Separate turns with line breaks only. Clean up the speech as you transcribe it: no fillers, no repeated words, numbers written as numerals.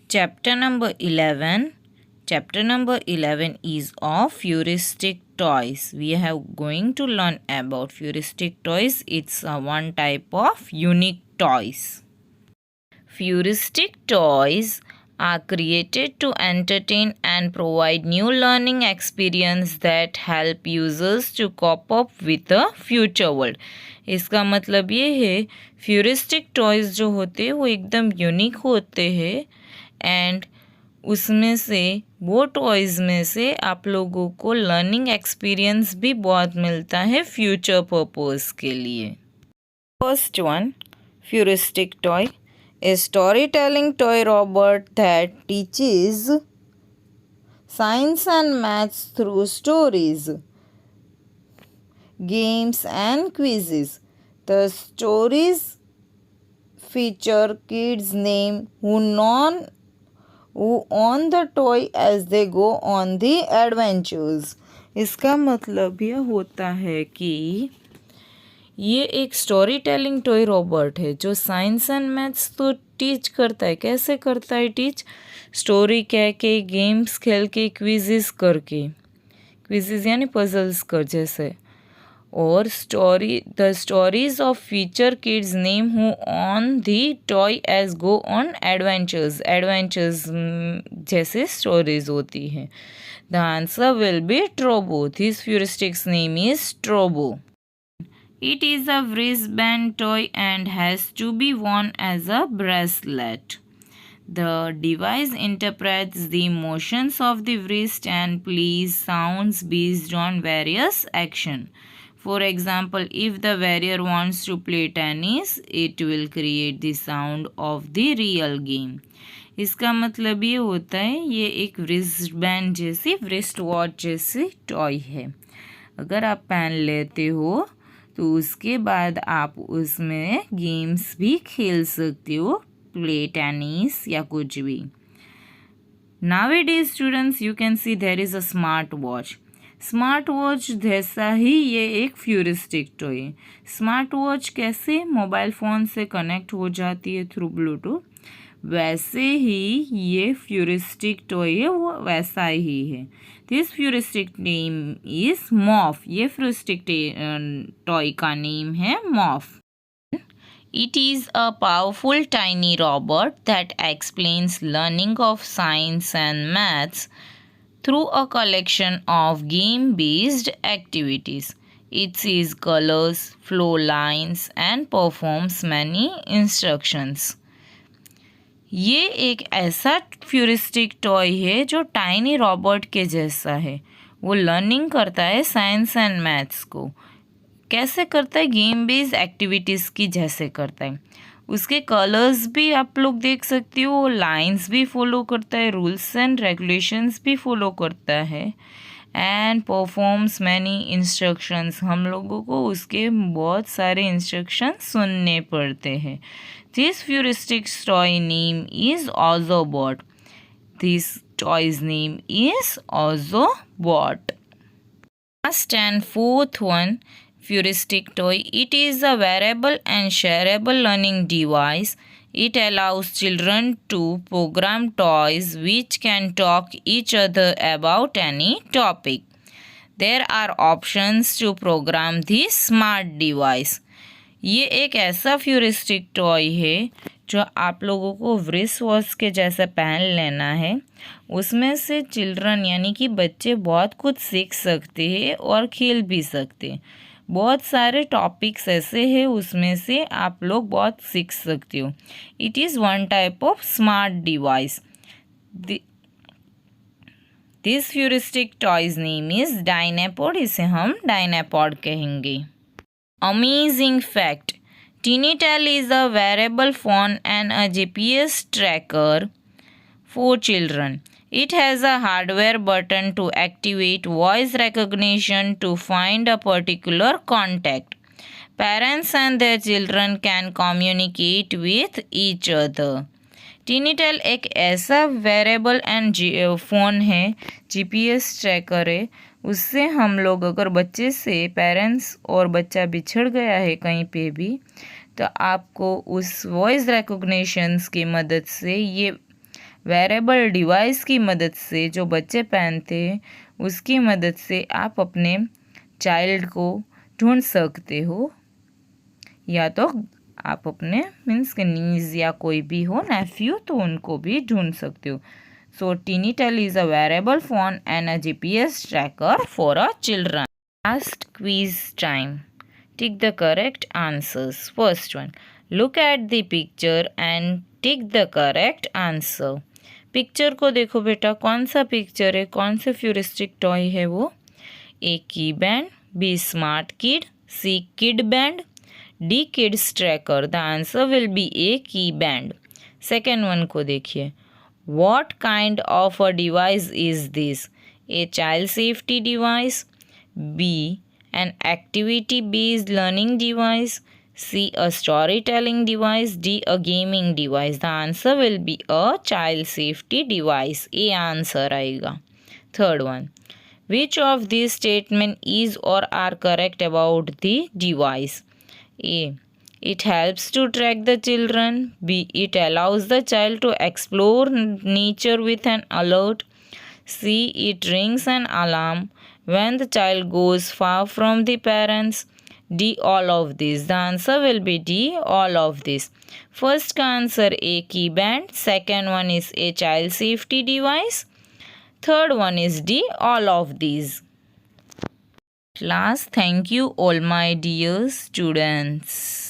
Chapter number 11. Chapter number 11 is of heuristic toys. We have going to learn about heuristic toys. It's one type of unique toys. Heuristic toys are created to entertain and provide new learning experience that help users to cope up with the future world. इसका मतलब ये है heuristic toys जो होते हैं वो एकदम unique होते हैं एंड उसमें से वो टॉयज़ में से आप लोगों को लर्निंग एक्सपीरियंस भी बहुत मिलता है फ्यूचर पर्पस के लिए. First one, futuristic toy, a storytelling toy robot that teaches science and maths through stories, games and quizzes. The stories feature kids name who own the toy as they go on the adventures. इसका मतलब यह होता है कि ये एक story telling toy robot है जो साइंस एंड मैथ्स तो टीच करता है. कैसे करता है टीच? स्टोरी कह के, गेम्स खेल के, क्विज़ेस करके, क्विज़ेस यानी पजल्स कर जैसे. और the stories of feature kids name who on the toy as go on adventures. Adventures जैसे स्टोरीज होती है. The answer will be Trobo. This futuristic's name is Trobo. It is a wristband toy and has to be worn as a bracelet. The device interprets the motions of the wrist and plays sounds based on various action. For example, if the wearer wants to play tennis, it will create the sound of the real game. इसका मतलब ये होता है ये एक wristband जैसी, wrist watch जैसी toy है. अगर आप पहन लेते हो तो उसके बाद आप उसमें गेम्स भी खेल सकते हो, प्ले टेनिस या कुछ भी. Nowadays students you can see there is a smart watch. Smart watch जैसा ही ये एक फ्यूरिस्टिक टॉय है. स्मार्ट वॉच कैसे मोबाइल फ़ोन से कनेक्ट हो जाती है थ्रू ब्लूटूथ, वैसे ही ये फ्यूरिस्टिक टॉय है वो वैसा ही है. This futuristic name is Moff. ये फ्यूरिस्टिक टॉय का नेम है Moff. It is a powerful tiny robot that explains learning of science and maths through a collection of game-based activities. It sees colors, flow lines and performs many instructions. ये एक ऐसा फ्यूरिस्टिक toy है जो tiny robot के जैसा है. वो learning करता है साइंस एंड मैथ्स को. कैसे करता है? गेम बेस्ड एक्टिविटीज़ की जैसे करता है. उसके कलर्स भी आप लोग देख सकते हो, लाइंस भी फॉलो करता है, रूल्स एंड रेगुलेशंस भी फॉलो करता है एंड परफॉर्म्स मैनी इंस्ट्रक्शंस. हम लोगों को उसके बहुत सारे इंस्ट्रक्शंस सुनने पड़ते हैं. This futuristic toy name is Ozobot. This toy's name is Ozobot. Last and fourth one, futuristic toy. It is a wearable and shareable learning device. It allows children to program toys which can talk each other about any topic. There are options to program this smart device. ये एक ऐसा फ्यूरिस्टिक toy है जो आप लोगों को wrist watch के जैसा पहन लेना है. उसमें से चिल्ड्रन यानी कि बच्चे बहुत कुछ सीख सकते हैं और खेल भी सकते हैं. बहुत सारे टॉपिक्स ऐसे हैं उसमें से आप लोग बहुत सीख सकते हो. It is one type of smart device. This futuristic toy's name is Dynapod. इसे हम डायनापॉड कहेंगे. Amazing fact, Tinitel is a wearable phone and a GPS tracker for children. It has a hardware button to activate voice recognition to find a particular contact. Parents and their children can communicate with each other. Tinitel एक ऐसा variable and phone है, GPS tracker है. उससे हम लोग अगर बच्चे से पेरेंट्स और बच्चा बिछड़ गया है कहीं पे भी तो आपको उस वॉइस रिकॉग्निशंस की मदद से ये वेरेबल डिवाइस की मदद से, जो बच्चे पहनते हैं उसकी मदद से आप अपने चाइल्ड को ढूंढ सकते हो, या तो आप अपने मीन्स के नीज या कोई भी हो नेफ्यू तो उनको भी ढूंढ सकते हो. So Tinitel is a wearable phone and a GPS tracker for a children. Last quiz time. Tick the correct answers. First one. Look at the picture and tick the correct answer. Picture को देखो बेटा, कौन सा picture है, कौन से फ्यूरिस्टिक toy है वो. A key band, B smart kid, C kid band, D kids tracker. The answer will be A key band. Second one को देखिए. What kind of a device is this? A child safety device, B an activity based learning device, C a storytelling device, D a gaming device. The answer will be a child safety device. A answer आएगा. Third one. Which of these statements is or are correct about the device? A. It helps to track the children. B. It allows the child to explore nature with an alert. C. It rings an alarm when the child goes far from the parents. D. All of these. The answer will be D. All of these. First answer A key band. Second one is a child safety device. Third one is D. All of these. Class, thank you all my dear students.